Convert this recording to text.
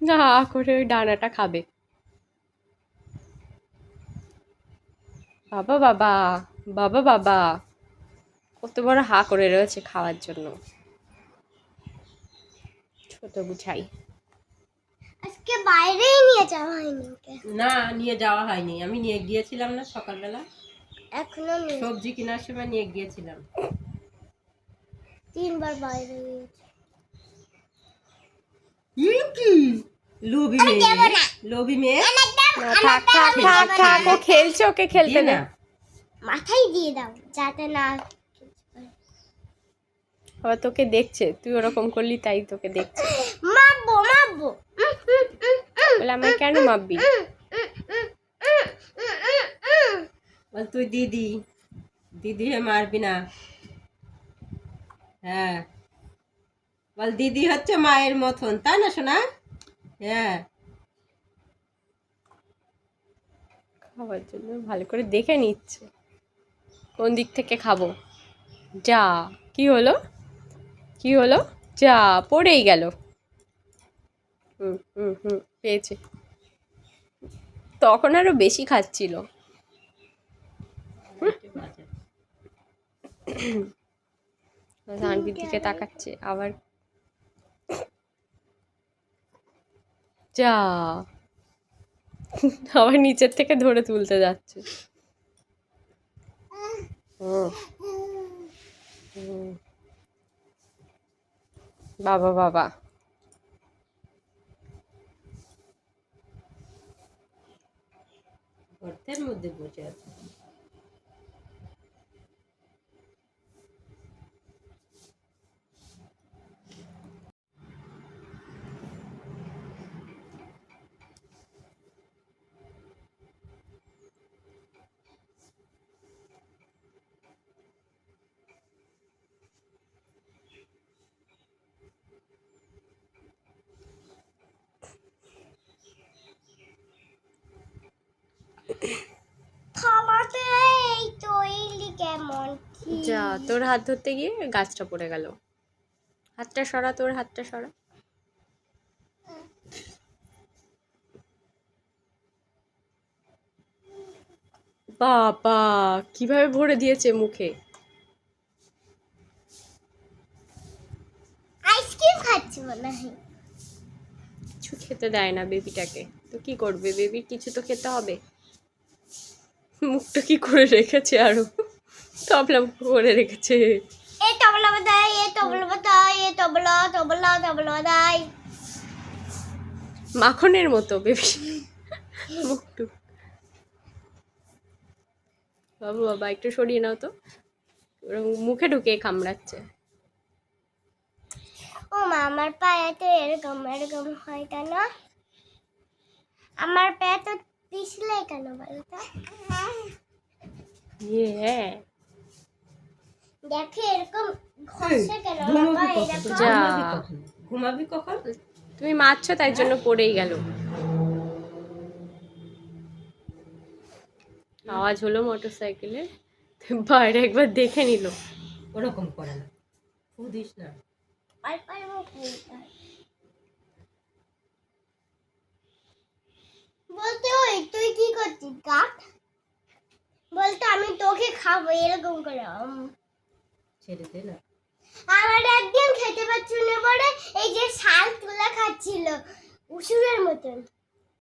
না করে ওই ডানাটা খাবে। বাবা বাবা, বাবা বাবা, কত বড় হা করে রয়েছে খাওয়ার জন্য ছোট বুঝাই। আজকে বাইরেই নিয়ে যাওয়া হয়নি ওকে। না নিয়ে যাওয়া হয়নি, আমি নিয়ে গিয়েছিলাম না সকালবেলা, এখনো সবজি কেনার সময় নিয়ে গিয়েছিলাম। 3 বার বাইরে গিয়েছে। লোভী মেয়ে, লোভী মেয়ে। থাক থাক থাক থাক, ও খেলছে, ওকে খেলতে দিয়ে দে। না। মাথায় দিয়ে দাও যাতে না। আবার তোকে দেখছে, তুই ওরকম করলি তাই তোকে দেখছে। মারবো মারবো। বলে আমায় কেন মারবি? বল তুই দিদি, দিদি হে মারবি না। হ্যাঁ বল দিদি হচ্ছে মায়ের মতন, তাই না শোনা? হ্যাঁ খাওয়ার জন্য ভালো করে দেখে নিচ্ছে কোন দিক থেকে খাবো। যা, কি হলো, কি হলো, যা পড়েই গেল। হুম হুম হুম, পেয়েছে। তখন আরো বেশি খাচ্ছিল। জানবির দিকে তাকাচ্ছে আবার। যা, আবার নিচের থেকে ধরে তুলতে যাচ্ছে। হুম, হুম। বাবা বাবা, গর্তের মধ্যে বসে আছে। খাওয়াতে এই তো এইলি কেমন যা, তোর হাত ধরতে গিয়ে গাছটা পড়ে গেল। হাতটা সরা, তোর হাতটা সরা। বাবা, কিভাবে ভরে দিয়েছে মুখে। আইসক্রিম খাচ্ছি মনে হয়। কিছু খেতে দেয় না বেবিটাকে, তো কি করবে, বেবির কিছু তো খেতে হবে। মুখটা কি করে রেখেছে, আরো তবলা মুখ করে রেখেছে। এই তবলা বাজাই, এই তবলা বাজাই, এই তবলা তবলা তবলা বাজাই। মাখনের মতো বেবি মুখটুক। বাবু বাবা, একটু সরিয়ে নাও তো, ওরকম মুখে ঢুকে কামড়াচ্ছে। ও মা, আমার পায়ে তো এরকম এরকম হয় কেন? আমার পায়ে তো পিছলে কেন বলো তো? হ্যাঁ, দেখো এরকম ঘষে কেন? বাবা এরকম। যা, ঘুমাবি কখন? তুমি মারছো তাই জন্য পড়েই গেল। আওয়াজ হলো মোটর সাইকেলের, বাইরে একবার দেখে নিল। ওরকম করে না, বুঝিস না। আর পারবো বলতে। বলতে ওই তুই কি করছিস কাক? বলতে আমি তোকে খাবো এরকম করে। ছেড়ে দে না। আমার একদিন খেতে পাচ্ছিল না, পরে এই যে শাল তুলা খাচ্ছিল উসুরের মতন।